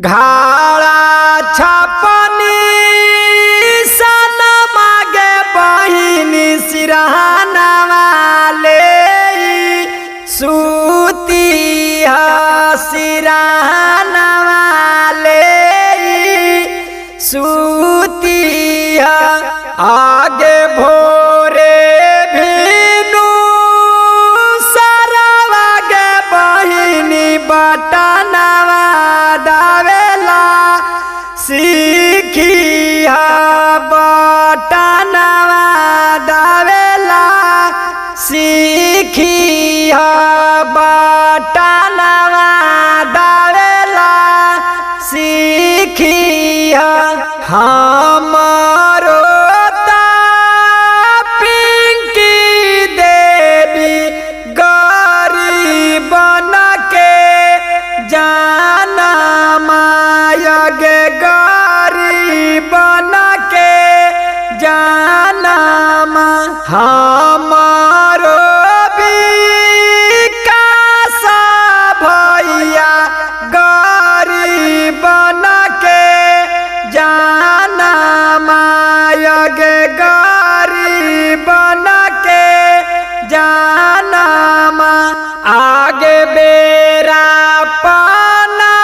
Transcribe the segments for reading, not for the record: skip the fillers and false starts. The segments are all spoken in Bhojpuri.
घाड़ा छपनी सन मागे बहिनी सिरहाना वाले सूती सिरहाना वाले सूती आगे भोरे भीनु सरवा गे बहिनी बटनवा दावेला सीखिया बटनवा दावेला सीखिया बटनवा दावेला सीखिया हमारो पिंकी देवी गरीब बन के जाना मायग गरीब बन के जाना हमारो विकास भैया गरीब बन के जाना मायग गरीब बन के जाना आगे बेरा पाना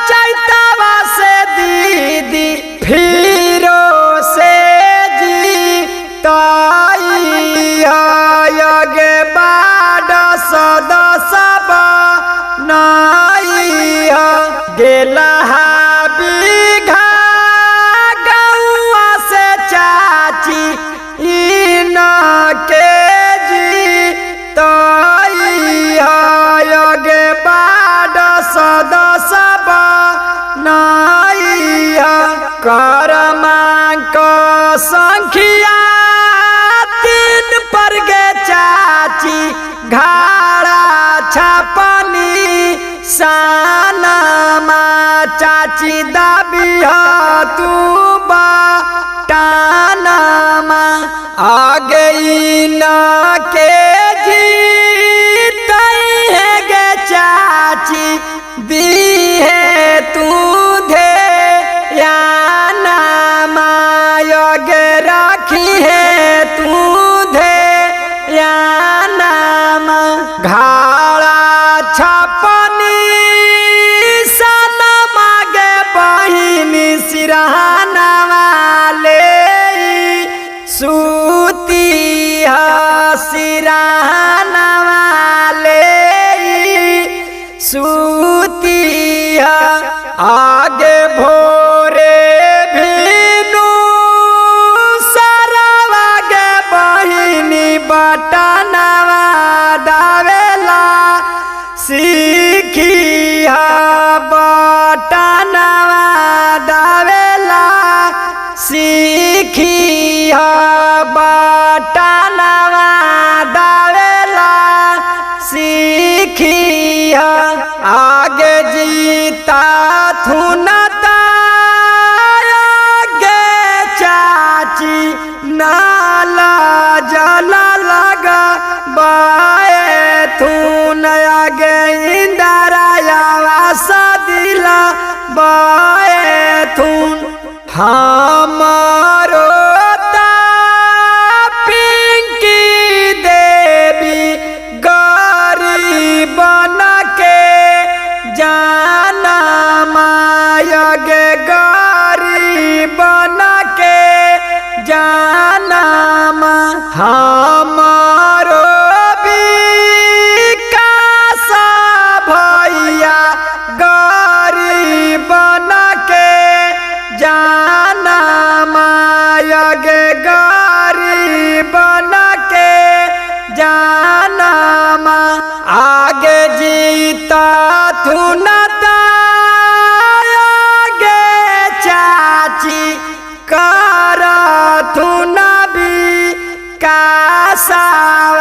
चैतवा से दीदी फिरो से जी ताइगे बाड सदस बनाइया गेला बीघा गौआ से चाची इन के गे बाड सदस बनाइया करमांक संख्या 3 पर गे चाची घाड़ा छपनी सानमा चाची दाबिया तू बटानमा आगे न के चाची दी है तू धे या नामायग रखी है तू धे या नाम घाड़ा छपनी सन मागे बहिनी सिरहाना वाले सूती सिरहाना सूतिया आगे भोरे भीनु सरवा गे बहिनी बटनवा दावेला सीखिया बटनवा दावेला सीखिया बटनवा दावेला सीखिया आगे जीता थुनता गे चाची नाला जला लगा बाए थून आगे इंदराया सदिला बाए थून हमारो पिंकी देवी गरीब बन के जाना मायग गरीब बन के जाना हमारो विकास भैया गरीब बन के जाना मायग गरीब बन के जाना आगे जीता थुनता गे चाची कर थुनबी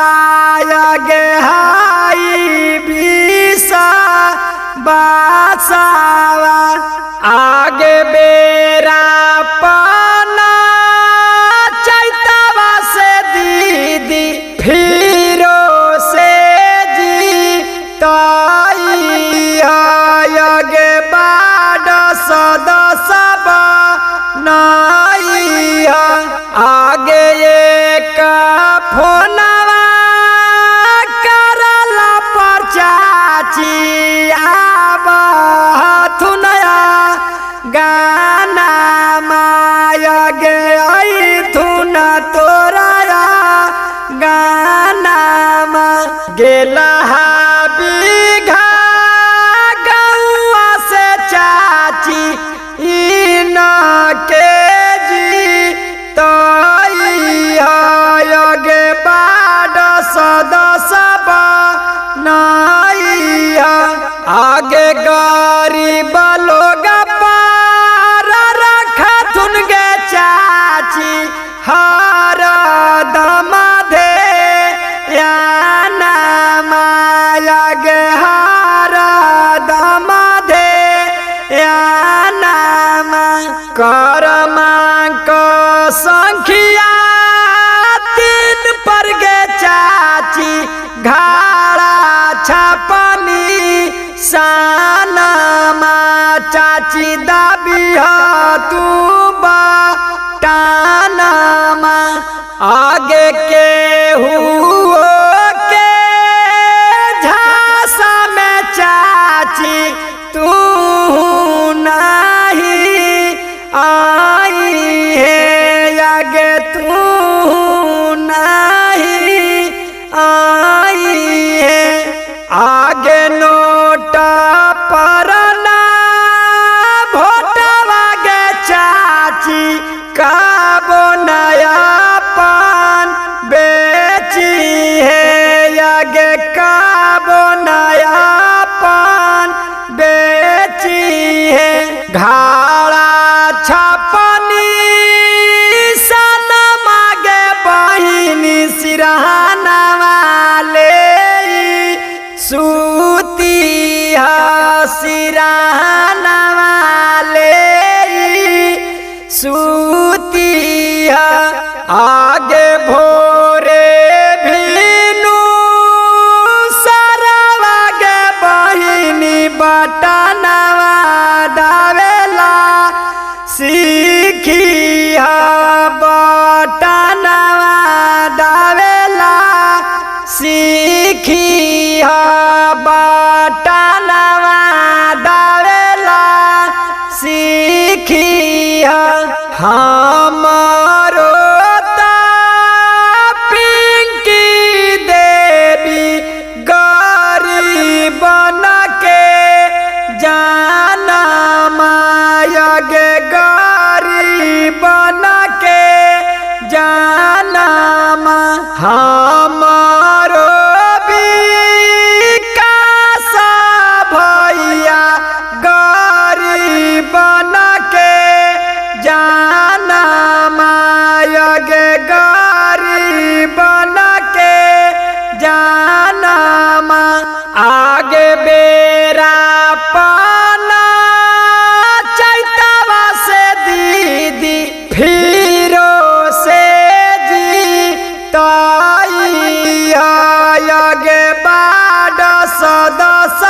कासावायगे हाई बीसा बासावा आगे बेरा पाना चैतवा से दीदी फिरो से जी ताई आगे बा गाना मायगे आई धुन तोराया गाना मा गेला बीघा गौआ से चाची इन के जी तो गे बाड सदस नैया आगे गरीब लोग पार रखा थुन गे चाची हर दम दे याना माया गे हर दम दे याना करमांक संख्या तीन पर गे चाची घाड़ा छपनी सानमा चाची दाबी तू टानमा आगे के हुओ के झांसा में चाची तू नहीं आई है आगे तू नहीं आई है आगे नोट परना भोटवा गे चाची काबो नया पान बेची है आगे काबो नया पान बेची है घाड़ा छपनी सन मागे बहिनी सिरहाना वाले सूती सिरहाना वाले सूती आगे भोरे भीनु सरवा गे बहिनी बटनवा दावेला सीखी बटनवा दावेला सीखी बटनवा दावेला सीखी हमारो पिंकी देवी गरीब के जाना मायगे गरीब के जाना हमारो विकास भैया गरीब के जाना मायगे गरीब के जाना आगे बेरा पाना चैतवा से दीदी फिरो से जी ताइगे बाड सदस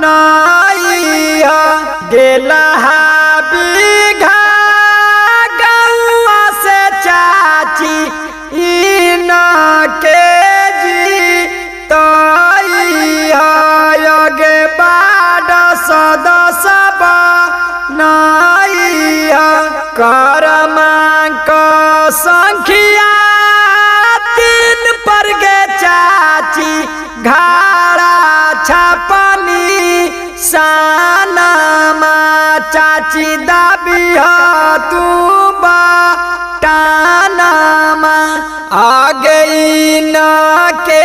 नैया गेला बीघा गौआ से चाची इन के जी तो गे बाड सदस नैया करमांक संख्या तीन पर गे चाची घाड़ा छपनी सानमा चाची दाबी तू टानमा आगे न के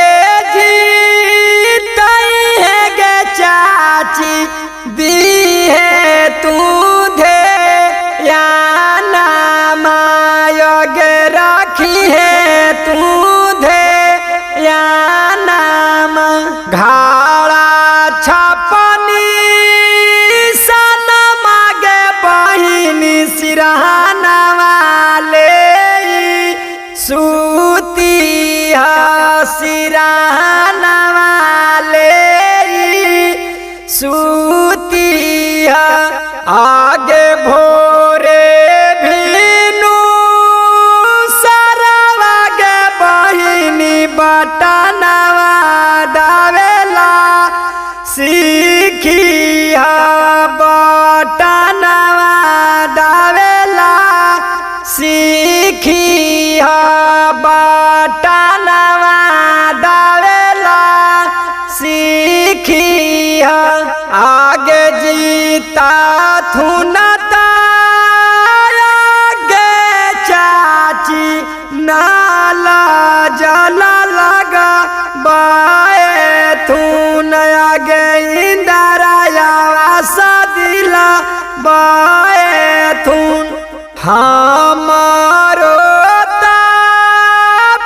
जीत है गे चाची दी है तू धे या नामा गे रखी है तू धे या नामा घाड़ा छपनी सनमा गे बहिनी सिरहाना वाले सूती सिरहाना वाले सूती आगे भोरे भीनु सरवा गे बहिनी बटनवा दावेला सीखी बटना जीता थुनता गे चाची नाला जला लगा बाए थुन आगे इंदराया सदिला बाए थुन हमारो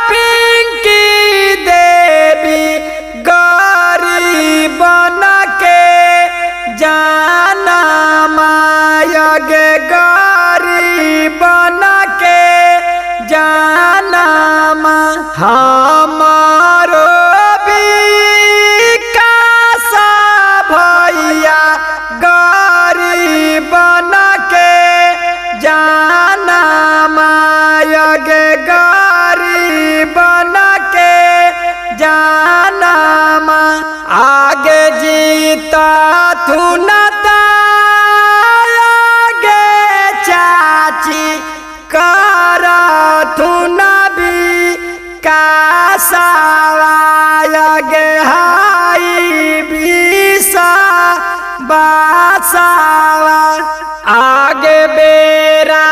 पिंकी देवी गरीब बना के जाना माया गे गरीब बना के जाना मा हमारो विकास भैया गरीब बना के जाना माया गे गरीब बना के जाना मा आगे जीता थुनता गे चाची कर थुनबी कासावाया गे हाई बीसा बासावा आगे बेरा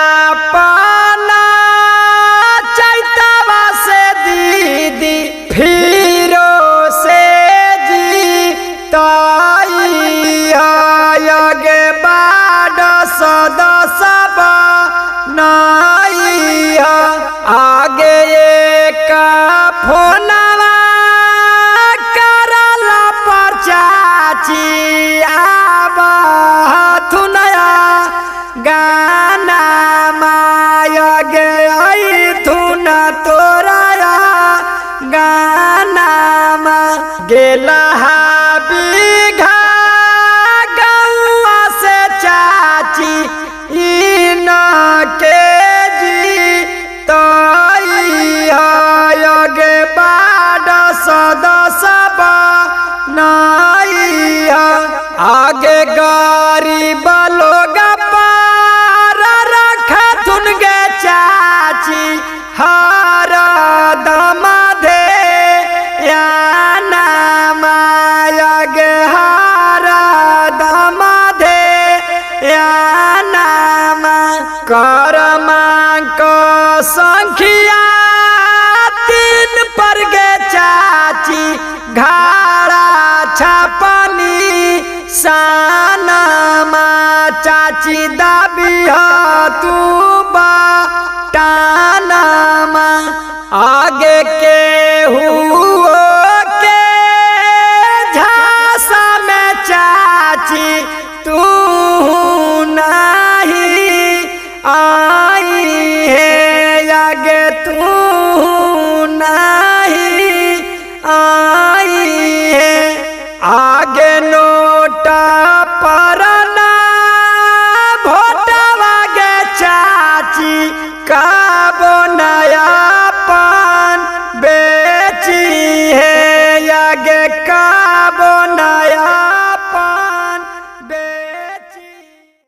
पाना चैतवा से दीदी फिरो से जी तागे बाड सदस नैया आगे एक फोनवा करला पर चाची आबा थुनया गाना माया गे आई थुन तोराया गाना मा गेला बीघा गौआ से चाची इन के जी गे बाड सदस नैया आगे गरीब लोग पार रखा थुन गे चाची हर दम दे याना माया गे हर दम दे याना मा करमांक संख्या 3 पर गे चाची घाड़ा छापनी साना मा चाची दाबी तू बाटाना मा आगे के हुओ के झांसा में चाची तू नहीं आई है आगे तू नहीं आई है आगे नोटा परना भोटवा गे चाची का बनाया